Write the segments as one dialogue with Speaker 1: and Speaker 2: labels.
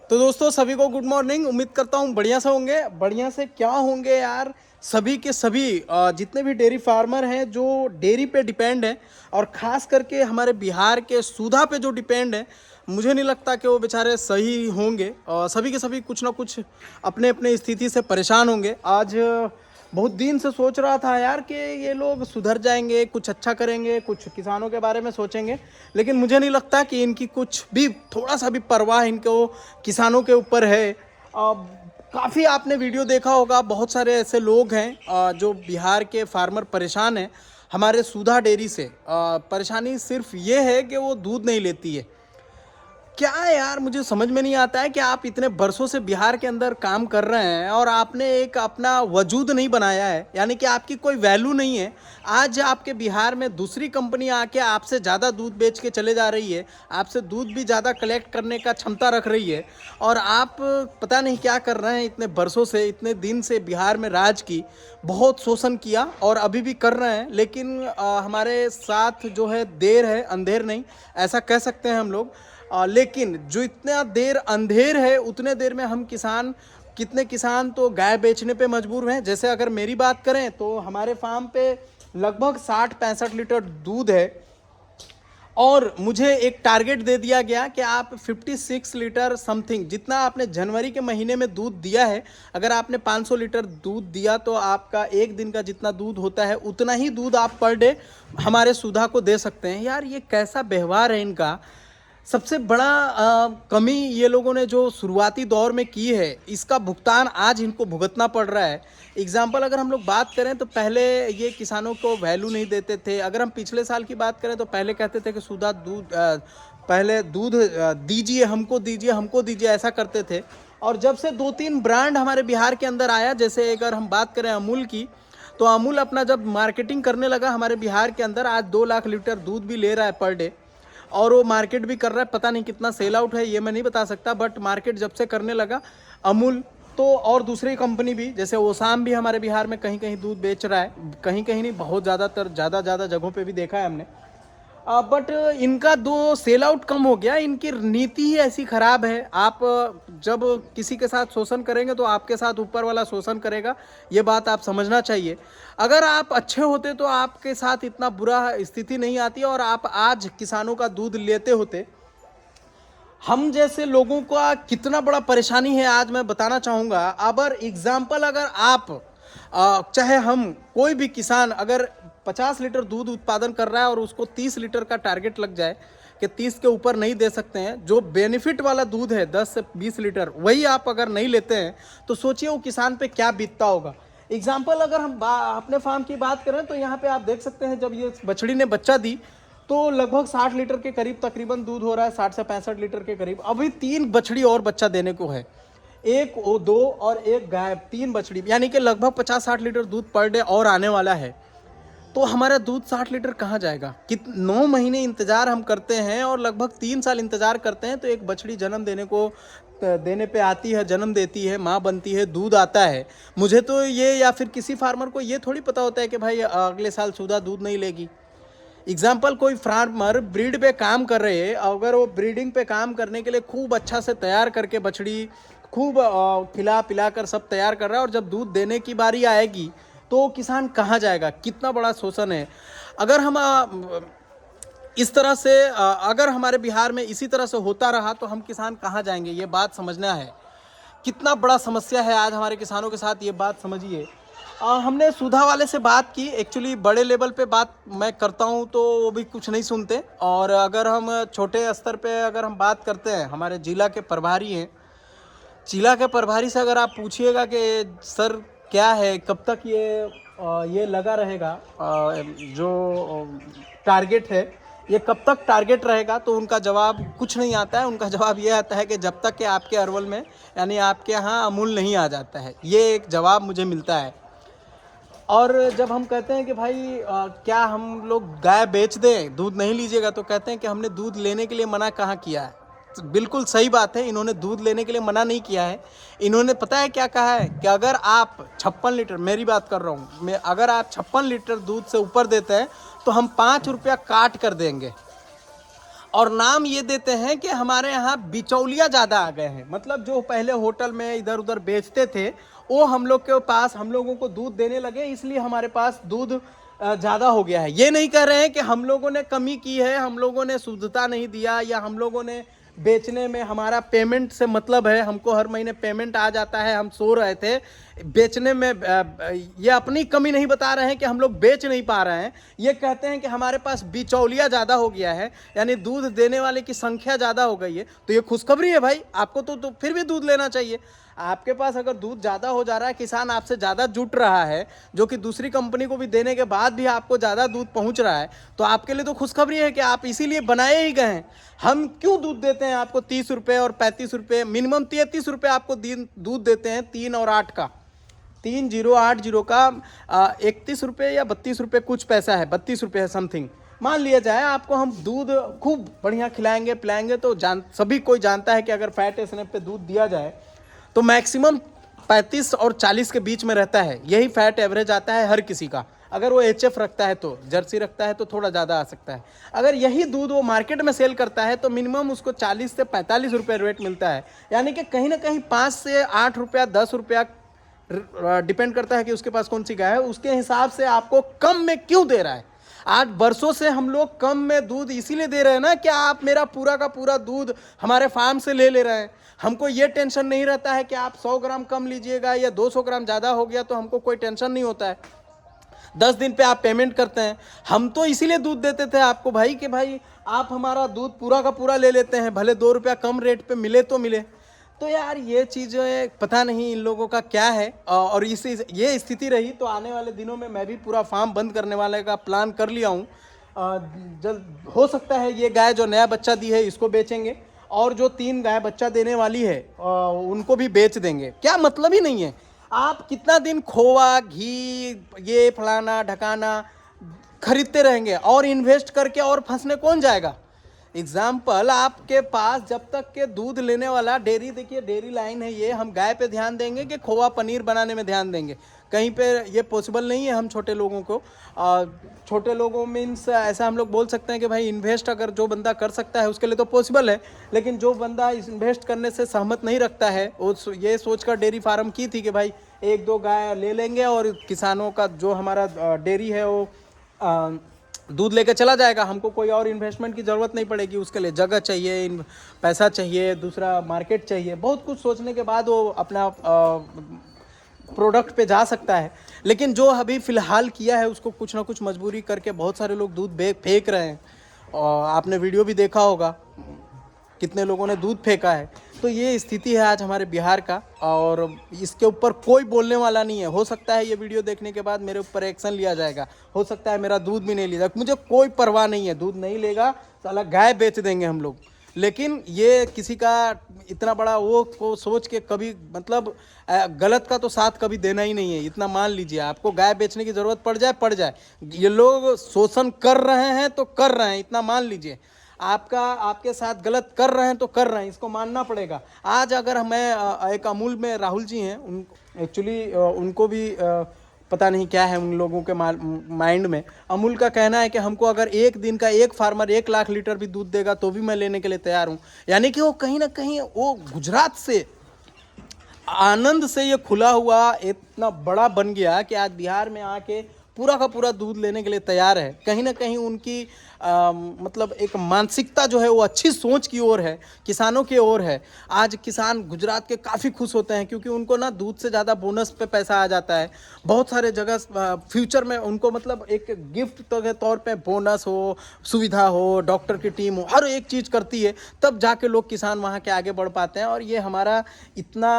Speaker 1: तो दोस्तों सभी को गुड मॉर्निंग। उम्मीद करता हूँ बढ़िया से होंगे। बढ़िया से क्या होंगे यार, सभी के सभी जितने भी डेयरी फार्मर हैं जो डेयरी पे डिपेंड हैं, और ख़ास करके हमारे बिहार के सुधा पे जो डिपेंड है, मुझे नहीं लगता कि वो बेचारे सही होंगे। सभी के सभी कुछ ना कुछ अपने अपने स्थिति से परेशान होंगे। आज बहुत दिन से सोच रहा था यार कि ये लोग सुधर जाएंगे, कुछ अच्छा करेंगे, कुछ किसानों के बारे में सोचेंगे, लेकिन मुझे नहीं लगता कि इनकी कुछ भी थोड़ा सा भी परवाह इनको किसानों के ऊपर है। काफ़ी आपने वीडियो देखा होगा, बहुत सारे ऐसे लोग हैं जो बिहार के फार्मर परेशान हैं हमारे सुधा डेयरी से। परेशानी सिर्फ ये है कि वो दूध नहीं लेती है। क्या है यार, मुझे समझ में नहीं आता है कि आप इतने बरसों से बिहार के अंदर काम कर रहे हैं और आपने एक अपना वजूद नहीं बनाया है, यानी कि आपकी कोई वैल्यू नहीं है। आज आपके बिहार में दूसरी कंपनी आके आपसे ज़्यादा दूध बेच के चले जा रही है, आपसे दूध भी ज़्यादा कलेक्ट करने का क्षमता रख रही है, और आप पता नहीं क्या कर रहे हैं। इतने बरसों से, इतने दिन से बिहार में राज की, बहुत शोषण किया और अभी भी कर रहे हैं, लेकिन हमारे साथ जो है देर है अंधेर नहीं, ऐसा कह सकते हैं हम लोग। लेकिन जो इतना देर अंधेर है उतने देर में हम किसान, कितने किसान तो गाय बेचने पे मजबूर हैं। जैसे अगर मेरी बात करें तो हमारे फार्म पे लगभग 60-65 लीटर दूध है, और मुझे एक टारगेट दे दिया गया कि आप 56 लीटर समथिंग, जितना आपने जनवरी के महीने में दूध दिया है, अगर आपने 500 लीटर दूध दिया तो आपका एक दिन का जितना दूध होता है उतना ही दूध आप पर डे हमारे सुधा को दे सकते हैं। यार ये कैसा व्यवहार है इनका। सबसे बड़ा कमी ये लोगों ने जो शुरुआती दौर में की है, इसका भुगतान आज इनको भुगतना पड़ रहा है। एग्जाम्पल अगर हम लोग बात करें तो पहले ये किसानों को वैल्यू नहीं देते थे। अगर हम पिछले साल की बात करें तो पहले कहते थे कि सुधा दूध पहले दूध दीजिए, हमको दीजिए, हमको दीजिए, ऐसा करते थे। और जब से 2-3 ब्रांड हमारे बिहार के अंदर आया, जैसे अगर हम बात करें अमूल की, तो अमूल अपना जब मार्केटिंग करने लगा हमारे बिहार के अंदर, आज 2 लाख लीटर दूध भी ले रहा है पर डे, और वो मार्केट भी कर रहा है। पता नहीं कितना सेल आउट है ये मैं नहीं बता सकता, बट मार्केट जब से करने लगा अमूल, तो और दूसरी कंपनी भी जैसे ओसाम भी हमारे बिहार में कहीं कहीं दूध बेच रहा है, कहीं कहीं नहीं, बहुत ज़्यादातर ज़्यादा जगहों पे भी देखा है हमने। बट इनका दो सेल आउट कम हो गया। इनकी नीति ही ऐसी खराब है। आप जब किसी के साथ शोषण करेंगे तो आपके साथ ऊपर वाला शोषण करेगा, ये बात आप समझना चाहिए। अगर आप अच्छे होते तो आपके साथ इतना बुरा स्थिति नहीं आती और आप आज किसानों का दूध लेते होते। हम जैसे लोगों का कितना बड़ा परेशानी है आज मैं बताना चाहूँगा। अगर एग्जाम्पल, अगर आप चाहे हम कोई भी किसान अगर 50 लीटर दूध उत्पादन कर रहा है और उसको 30 लीटर का टारगेट लग जाए कि 30 के ऊपर नहीं दे सकते हैं, जो बेनिफिट वाला दूध है 10 से 20 लीटर, वही आप अगर नहीं लेते हैं तो सोचिए वो किसान पे क्या बीतता होगा। एग्जाम्पल अगर हम अपने फार्म की बात करें तो यहाँ पे आप देख सकते हैं, जब ये बछड़ी ने बच्चा दी तो लगभग 60 लीटर के करीब तकरीबन दूध हो रहा है, 60 से 65 लीटर के करीब। अभी 3 बछड़ी और बच्चा देने को है, एक दो और एक गाय, 3 बछड़ी, यानी कि लगभग 50-60 लीटर दूध पर डे और आने वाला है। तो हमारा दूध 60 लीटर कहाँ जाएगा? 9 महीने इंतज़ार हम करते हैं और लगभग 3 साल इंतज़ार करते हैं, तो एक बछड़ी जन्म देने पे आती है, जन्म देती है, माँ बनती है, दूध आता है। मुझे तो ये, या फिर किसी फार्मर को ये थोड़ी पता होता है कि भाई अगले साल सुधा दूध नहीं लेगी। एग्जाम्पल, कोई फार्मर ब्रीड पे काम कर रहे हैं, अगर वो ब्रीडिंग पे काम करने के लिए खूब अच्छा से तैयार करके बछड़ी खूब खिला पिला कर सब तैयार कर रहा है, और जब दूध देने की बारी आएगी तो किसान कहाँ जाएगा? कितना बड़ा शोषण है। अगर हम इस तरह से अगर हमारे बिहार में इसी तरह से होता रहा तो हम किसान कहाँ जाएंगे? ये बात समझना है। कितना बड़ा समस्या है आज हमारे किसानों के साथ, ये बात समझिए। हमने सुधा वाले से बात की, एक्चुअली बड़े लेवल पे बात मैं करता हूँ तो वो भी कुछ नहीं सुनते, और अगर हम छोटे स्तर पे अगर हम बात करते हैं, हमारे जिला के प्रभारी हैं, जिला के प्रभारी से अगर आप पूछिएगा कि सर क्या है, कब तक ये लगा रहेगा, जो टारगेट है ये कब तक टारगेट रहेगा, तो उनका जवाब कुछ नहीं आता है। उनका जवाब ये आता है कि जब तक कि आपके अरवल में, यानी आपके यहाँ अमूल नहीं आ जाता है, ये एक जवाब मुझे मिलता है। और जब हम कहते हैं कि भाई क्या हम लोग गाय बेच दें, दूध नहीं लीजिएगा, तो कहते हैं कि हमने दूध लेने के लिए मना कहाँ किया है। तो बिल्कुल सही बात है, इन्होंने दूध लेने के लिए मना नहीं किया है। इन्होंने पता है क्या कहा है कि अगर आप 56 लीटर, मेरी बात कर रहा हूँ मैं, अगर आप 56 लीटर दूध से ऊपर देते हैं तो हम 5 रुपया काट कर देंगे। और नाम ये देते हैं कि हमारे यहाँ बिचौलिया ज़्यादा आ गए हैं, मतलब जो पहले होटल में इधर उधर बेचते थे वो हम लोग के पास, हम लोगों को दूध देने लगे, इसलिए हमारे पास दूध ज़्यादा हो गया है। ये नहीं कह रहे हैं कि हम लोगों ने कमी की है, हम लोगों ने शुद्धता नहीं दिया, या हम लोगों ने बेचने में, हमारा पेमेंट से मतलब है, हमको हर महीने पेमेंट आ जाता है, हम सो रहे थे बेचने में। ये अपनी कमी नहीं बता रहे हैं कि हम लोग बेच नहीं पा रहे हैं, ये कहते हैं कि हमारे पास बिचौलिया ज़्यादा हो गया है, यानी दूध देने वाले की संख्या ज़्यादा हो गई है। तो ये खुशखबरी है भाई, आपको तो फिर भी दूध लेना चाहिए। आपके पास अगर दूध ज़्यादा हो जा रहा है, किसान आपसे ज़्यादा जुट रहा है, जो कि दूसरी कंपनी को भी देने के बाद भी आपको ज़्यादा दूध पहुंच रहा है, तो आपके लिए तो खुशखबरी है कि आप इसीलिए बनाए ही गए हैं। हम क्यों दूध देते हैं आपको 30 रुपये और 35 रुपये, मिनिमम 33 रुपये आपको दूध देते हैं, 3 और 8 का, 3080 का 31 रुपये या 32 रुपये कुछ पैसा है, 32 रुपये है समथिंग मान लिया जाए। आपको हम दूध खूब बढ़िया खिलाएंगे पिलाएंगे, तो सभी कोई जानता है कि अगर फैट स्नैप पे दूध दिया जाए तो मैक्सिमम 35 और 40 के बीच में रहता है, यही फैट एवरेज आता है हर किसी का। अगर वो HF रखता है, तो जर्सी रखता है तो थोड़ा ज़्यादा आ सकता है। अगर यही दूध वो मार्केट में सेल करता है तो मिनिमम उसको 40 से 45 रुपये रेट मिलता है, यानी कि कहीं ना कहीं 5 से 8 रुपया 10 रुपया डिपेंड करता है कि उसके पास कौन सी गाय है, उसके हिसाब से आपको कम में क्यों दे रहा है। आज बरसों से हम लोग कम में दूध इसीलिए दे रहे हैं ना कि आप मेरा पूरा का पूरा दूध हमारे फार्म से ले रहे हैं। हमको ये टेंशन नहीं रहता है कि आप 100 ग्राम कम लीजिएगा या 200 ग्राम ज़्यादा हो गया, तो हमको कोई टेंशन नहीं होता है। 10 दिन पे आप पेमेंट करते हैं। हम तो इसीलिए दूध देते थे आपको भाई कि भाई आप हमारा दूध पूरा का पूरा ले लेते हैं, भले 2 रुपया कम रेट पे मिले तो मिले। तो यार ये चीज़ें पता नहीं इन लोगों का क्या है, और ये स्थिति रही तो आने वाले दिनों में मैं भी पूरा फार्म बंद करने वाले का प्लान कर लिया हूँ। जल्द हो सकता है ये गाय जो नया बच्चा दी है इसको बेचेंगे, और जो 3 गाय बच्चा देने वाली है उनको भी बेच देंगे। क्या मतलब ही नहीं है, आप कितना दिन खोआ घी ये फलाना ढकाना खरीदते रहेंगे, और इन्वेस्ट करके और फंसने कौन जाएगा। एग्जाम्पल, आपके पास जब तक के दूध लेने वाला डेयरी, देखिए डेयरी लाइन है ये, हम गाय पे ध्यान देंगे कि खोआ पनीर बनाने में ध्यान देंगे, कहीं पे ये पॉसिबल नहीं है हम छोटे लोगों को। छोटे लोगों मीन्स ऐसा हम लोग बोल सकते हैं कि भाई इन्वेस्ट अगर जो बंदा कर सकता है उसके लिए तो पॉसिबल है, लेकिन जो बंदा इन्वेस्ट करने से सहमत नहीं रखता है वो ये सोचकर डेयरी फार्म की थी कि भाई 1-2 गाय ले लेंगे और किसानों का जो हमारा डेयरी है वो दूध लेकर चला जाएगा, हमको कोई और इन्वेस्टमेंट की ज़रूरत नहीं पड़ेगी, उसके लिए जगह चाहिए, पैसा चाहिए, दूसरा मार्केट चाहिए, बहुत कुछ सोचने के बाद वो अपना प्रोडक्ट पे जा सकता है। लेकिन जो अभी फ़िलहाल किया है उसको कुछ ना कुछ मजबूरी करके बहुत सारे लोग दूध फेंक रहे हैं, और आपने वीडियो भी देखा होगा कितने लोगों ने दूध फेंका है। तो ये स्थिति है आज हमारे बिहार का, और इसके ऊपर कोई बोलने वाला नहीं है। हो सकता है ये वीडियो देखने के बाद मेरे ऊपर एक्शन लिया जाएगा, हो सकता है मेरा दूध भी नहीं लिया जाएगा, मुझे कोई परवाह नहीं है, दूध नहीं लेगा साला गाय बेच देंगे हम लोग। लेकिन ये किसी का इतना बड़ा वो को सोच के कभी मतलब गलत का तो साथ कभी देना ही नहीं है, इतना मान लीजिए। आपको गाय बेचने की ज़रूरत पड़ जाए, ये लोग शोषण कर रहे हैं तो कर रहे हैं, इतना मान लीजिए। आपके साथ गलत कर रहे हैं तो कर रहे हैं, इसको मानना पड़ेगा। आज अगर मैं एक अमूल में राहुल जी हैं, उन एक्चुअली उनको भी पता नहीं क्या है उन लोगों के माइंड में। अमूल का कहना है कि हमको अगर एक दिन का एक फार्मर 1 लाख लीटर भी दूध देगा तो भी मैं लेने के लिए तैयार हूँ। यानी कि वो कहीं ना कहीं वो गुजरात से आनंद से ये खुला हुआ इतना बड़ा बन गया कि आज बिहार में आके पूरा का पूरा दूध लेने के लिए तैयार है। कहीं ना कहीं उनकी मतलब एक मानसिकता जो है वो अच्छी सोच की ओर है, किसानों की ओर है। आज किसान गुजरात के काफ़ी खुश होते हैं क्योंकि उनको ना दूध से ज़्यादा बोनस पे पैसा आ जाता है। बहुत सारे जगह फ्यूचर में उनको मतलब एक गिफ्ट के तौर पे बोनस हो, सुविधा हो, डॉक्टर की टीम हो, हर एक चीज़ करती है, तब जाके लोग किसान वहाँ के आगे बढ़ पाते हैं। और ये हमारा इतना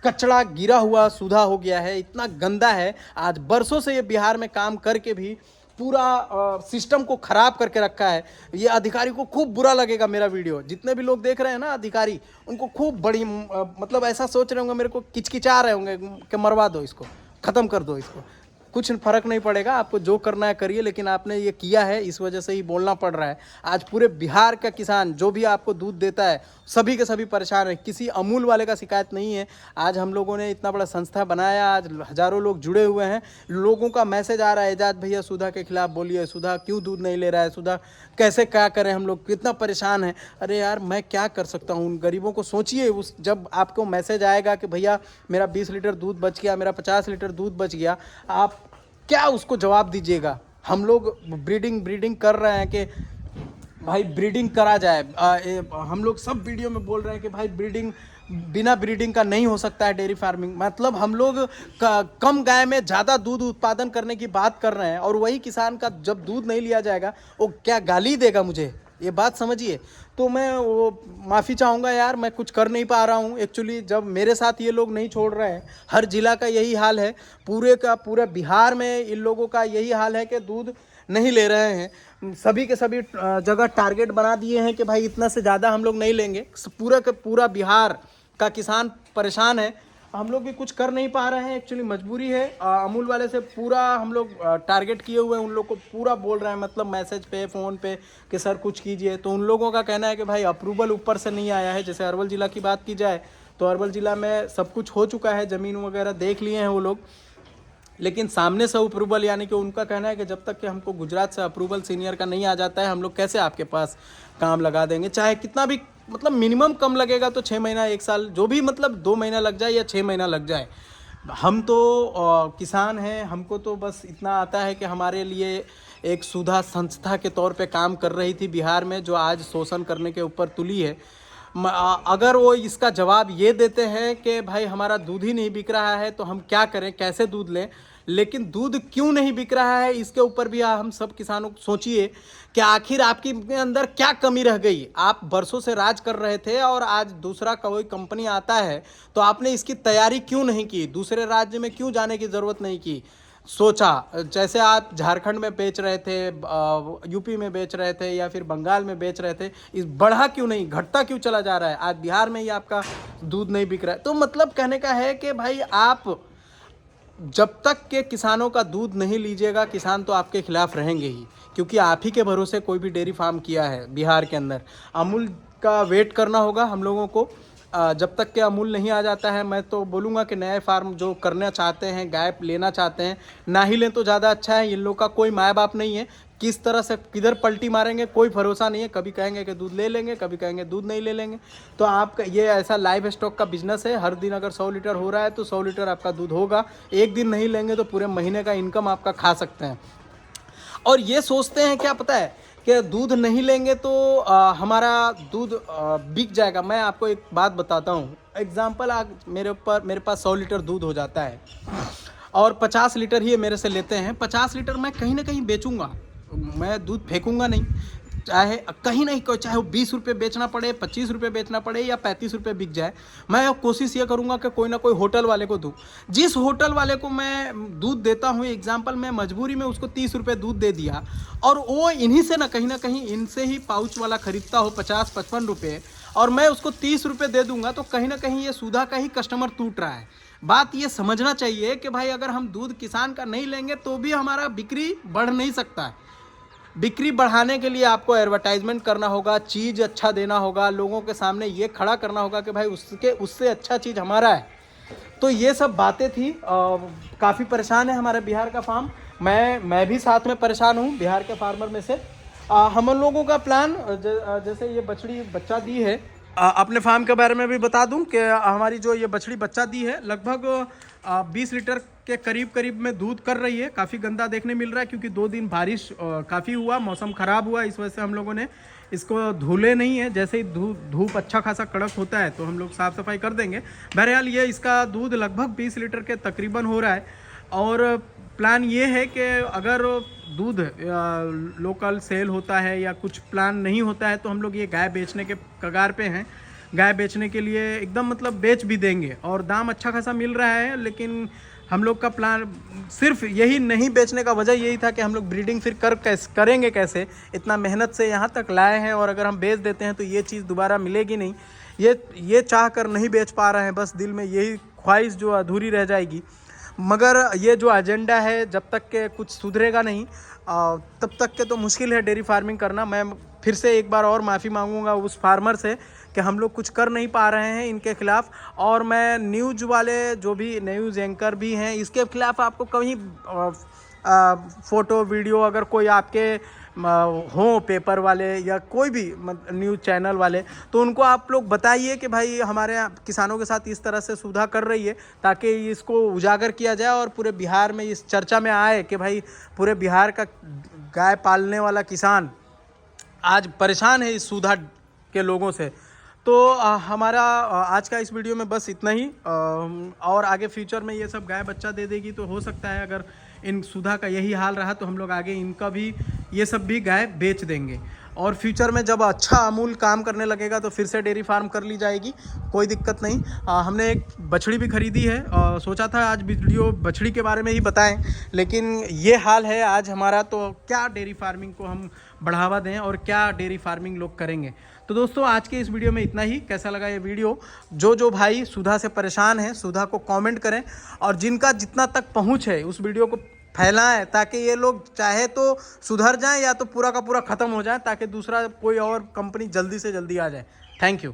Speaker 1: कचड़ा गिरा हुआ सुधा हो गया है, इतना गंदा है। आज बरसों से ये बिहार में काम करके भी पूरा सिस्टम को खराब करके रखा है। ये अधिकारी को खूब बुरा लगेगा मेरा वीडियो, जितने भी लोग देख रहे हैं ना अधिकारी, उनको खूब बड़ी मतलब ऐसा सोच रहे होंगे, मेरे को किचकिचा रहे होंगे कि मरवा दो इसको, ख़त्म कर दो इसको। कुछ फ़र्क नहीं पड़ेगा, आपको जो करना है करिए, लेकिन आपने ये किया है इस वजह से ही बोलना पड़ रहा है। आज पूरे बिहार का किसान जो भी आपको दूध देता है सभी के सभी परेशान हैं, किसी अमूल वाले का शिकायत नहीं है। आज हम लोगों ने इतना बड़ा संस्था बनाया, आज हज़ारों लोग जुड़े हुए हैं, लोगों का मैसेज आ रहा है, एजाज भैया सुधा के खिलाफ बोलिए, सुधा क्यों दूध नहीं ले रहा है, सुधा कैसे क्या करें, हम लोग कितना परेशान हैं। अरे यार मैं क्या कर सकता हूँ, उन गरीबों को सोचिए। उस जब आपको मैसेज आएगा कि भैया मेरा 20 लीटर दूध बच गया, मेरा 50 लीटर दूध बच गया, आप क्या उसको जवाब दीजिएगा। हम लोग ब्रीडिंग कर रहे हैं कि भाई ब्रीडिंग करा जाए। हम लोग सब वीडियो में बोल रहे हैं कि भाई ब्रीडिंग, बिना ब्रीडिंग का नहीं हो सकता है डेयरी फार्मिंग। मतलब हम लोग कम गाय में ज़्यादा दूध उत्पादन करने की बात कर रहे हैं, और वही किसान का जब दूध नहीं लिया जाएगा वो क्या गाली देगा मुझे, ये बात समझिए। तो मैं वो माफ़ी चाहूँगा यार, मैं कुछ कर नहीं पा रहा हूँ एक्चुअली। जब मेरे साथ ये लोग नहीं छोड़ रहे हैं, हर जिला का यही हाल है, पूरे का पूरे बिहार में इन लोगों का यही हाल है कि दूध नहीं ले रहे हैं। सभी के सभी जगह टारगेट बना दिए हैं कि भाई इतना से ज़्यादा हम लोग नहीं लेंगे। पूरा का पूरा बिहार का किसान परेशान है, हम लोग भी कुछ कर नहीं पा रहे हैं, एक्चुअली मजबूरी है। अमूल वाले से पूरा हम लोग टारगेट किए हुए हैं, उन लोग को पूरा बोल रहे हैं, मतलब मैसेज पे फ़ोन पे कि सर कुछ कीजिए। तो उन लोगों का कहना है कि भाई अप्रूवल ऊपर से नहीं आया है। जैसे अरवल ज़िला की बात की जाए तो अरवल ज़िला में सब कुछ हो चुका है, ज़मीन वगैरह देख लिए हैं वो लोग, लेकिन सामने से अप्रूवल, यानी कि उनका कहना है कि जब तक कि हमको गुजरात से अप्रूवल सीनियर का नहीं आ जाता है, हम लोग कैसे आपके पास काम लगा देंगे। चाहे कितना भी मतलब मिनिमम कम लगेगा तो 6 महीना 1 साल, जो भी मतलब 2 महीना लग जाए या 6 महीना लग जाए। हम तो किसान हैं, हमको तो बस इतना आता है कि हमारे लिए एक सुधा संस्था के तौर पे काम कर रही थी बिहार में, जो आज शोषण करने के ऊपर तुली है। अगर वो इसका जवाब ये देते हैं कि भाई हमारा दूध ही नहीं बिक रहा है तो हम क्या करें, कैसे दूध लें, लेकिन दूध क्यों नहीं बिक रहा है इसके ऊपर भी हम सब किसानों को सोचिए कि आखिर आपकी अंदर क्या कमी रह गई। आप बरसों से राज कर रहे थे और आज दूसरा कोई कंपनी आता है तो आपने इसकी तैयारी क्यों नहीं की, दूसरे राज्य में क्यों जाने की ज़रूरत नहीं की। सोचा जैसे आप झारखंड में बेच रहे थे, यूपी में बेच रहे थे या फिर बंगाल में बेच रहे थे, इस बढ़ा क्यों नहीं, घटता क्यों चला जा रहा है। आज बिहार में ही आपका दूध नहीं बिक रहा है। तो मतलब कहने का है कि भाई आप जब तक के किसानों का दूध नहीं लीजिएगा, किसान तो आपके खिलाफ रहेंगे ही, क्योंकि आप ही के भरोसे कोई भी डेयरी फार्म किया है बिहार के अंदर। अमूल का वेट करना होगा हम लोगों को, जब तक के अमूल नहीं आ जाता है। मैं तो बोलूँगा कि नए फार्म जो करना चाहते हैं, गाय लेना चाहते हैं, ना ही लें तो ज़्यादा अच्छा है। इन लोग का कोई माँ बाप नहीं है, किस तरह से किधर पलटी मारेंगे कोई भरोसा नहीं है। कभी कहेंगे कि दूध ले लेंगे, कभी कहेंगे दूध नहीं ले लेंगे। तो आपका ये ऐसा लाइव स्टॉक का बिजनेस है, हर दिन अगर 100 लीटर हो रहा है तो 100 लीटर आपका दूध होगा। एक दिन नहीं लेंगे तो पूरे महीने का इनकम आपका खा सकते हैं। और ये सोचते हैं, क्या पता है कि दूध नहीं लेंगे तो हमारा दूध बिक जाएगा। मैं आपको एक बात बताता हूँ, एग्जाम्पल, आज मेरे पास 100 लीटर दूध हो जाता है और 50 लीटर ही मेरे से लेते हैं। 50 लीटर मैं कहीं ना कहीं बेचूंगा, मैं दूध फेंकूंगा नहीं, चाहे कहीं नहीं, चाहे वो 20 रुपये बेचना पड़े, 25 रुपये बेचना पड़े या 35 रुपये बिक जाए। मैं कोशिश ये करूँगा कि कोई ना कोई होटल वाले को दूँ। जिस होटल वाले को मैं दूध देता हूँ, एग्जाम्पल मैं मजबूरी में उसको 30 रुपये दूध दे दिया और वो इन्हीं से ना कहीं इनसे ही पाउच वाला ख़रीदता हो 50-55 रुपये और मैं उसको 30 रुपये दे दूँगा, तो कहीं ना कहीं ये सुधा का ही कस्टमर टूट रहा है। बात ये समझना चाहिए कि भाई अगर हम दूध किसान का नहीं लेंगे तो भी हमारा बिक्री बढ़ नहीं सकता है। बिक्री बढ़ाने के लिए आपको एडवर्टाइजमेंट करना होगा, चीज़ अच्छा देना होगा, लोगों के सामने ये खड़ा करना होगा कि भाई उससे अच्छा चीज़ हमारा है। तो ये सब बातें थी। काफ़ी परेशान है हमारे बिहार का फार्म, मैं भी साथ में परेशान हूँ बिहार के फार्मर में से। हम लोगों का प्लान, जैसे ये बछड़ी बच्चा दी है, अपने फार्म के बारे में भी बता दूं कि हमारी जो ये बछड़ी बच्चा दी है लगभग 20 लीटर के करीब में दूध कर रही है। काफ़ी गंदा देखने मिल रहा है क्योंकि 2 दिन बारिश काफ़ी हुआ, मौसम ख़राब हुआ, इस वजह से हम लोगों ने इसको धुले नहीं है। जैसे ही धूप अच्छा खासा कड़क होता है तो हम लोग साफ़ सफाई कर देंगे। बहरहाल ये इसका दूध लगभग 20 लीटर के तकरीबन हो रहा है और प्लान ये है कि अगर दूध लोकल सेल होता है या कुछ प्लान नहीं होता है तो हम लोग ये गाय बेचने के कगार पे हैं। गाय बेचने के लिए एकदम मतलब बेच भी देंगे और दाम अच्छा खासा मिल रहा है। लेकिन हम लोग का प्लान सिर्फ यही नहीं बेचने का वजह यही था कि हम लोग ब्रीडिंग फिर करेंगे कैसे, इतना मेहनत से यहाँ तक लाए हैं और अगर हम बेच देते हैं तो ये चीज़ दोबारा मिलेगी नहीं। ये चाह कर नहीं बेच पा रहे हैं, बस दिल में यही ख्वाहिश जो अधूरी रह जाएगी। मगर ये जो एजेंडा है, जब तक के कुछ सुधरेगा नहीं तब तक के तो मुश्किल है डेयरी फार्मिंग करना। मैं फिर से एक बार और माफ़ी मांगूंगा उस फार्मर से कि हम लोग कुछ कर नहीं पा रहे हैं इनके खिलाफ़। और मैं न्यूज़ वाले जो भी न्यूज़ एंकर भी हैं इसके खिलाफ़ आपको कहीं फ़ोटो वीडियो अगर कोई आपके हो पेपर वाले या कोई भी न्यूज़ चैनल वाले, तो उनको आप लोग बताइए कि भाई हमारे किसानों के साथ इस तरह से सुधा कर रही है, ताकि इसको उजागर किया जाए और पूरे बिहार में इस चर्चा में आए कि भाई पूरे बिहार का गाय पालने वाला किसान आज परेशान है इस सुधा के लोगों से। तो हमारा आज का इस वीडियो में बस इतना ही। और आगे फ्यूचर में ये सब गाय बच्चा दे देगी तो हो सकता है अगर इन सुधा का यही हाल रहा तो हम लोग आगे इनका भी ये सब भी गाय बेच देंगे। और फ्यूचर में जब अच्छा अमूल काम करने लगेगा तो फिर से डेयरी फार्म कर ली जाएगी, कोई दिक्कत नहीं। हमने एक बछड़ी भी खरीदी है, सोचा था आज वीडियो बछड़ी के बारे में ही बताएं, लेकिन ये हाल है आज हमारा। तो क्या डेयरी फार्मिंग को हम बढ़ावा दें और क्या डेयरी फार्मिंग लोग करेंगे। तो दोस्तों आज के इस वीडियो में इतना ही। कैसा लगा ये वीडियो? जो भाई सुधा से परेशान है सुधा को कमेंट करें, और जिनका जितना तक पहुंच है उस वीडियो को फैलाएं, ताकि ये लोग चाहे तो सुधर जाएं या तो पूरा का पूरा ख़त्म हो जाए, ताकि दूसरा कोई और कंपनी जल्दी से जल्दी आ जाए। Thank you.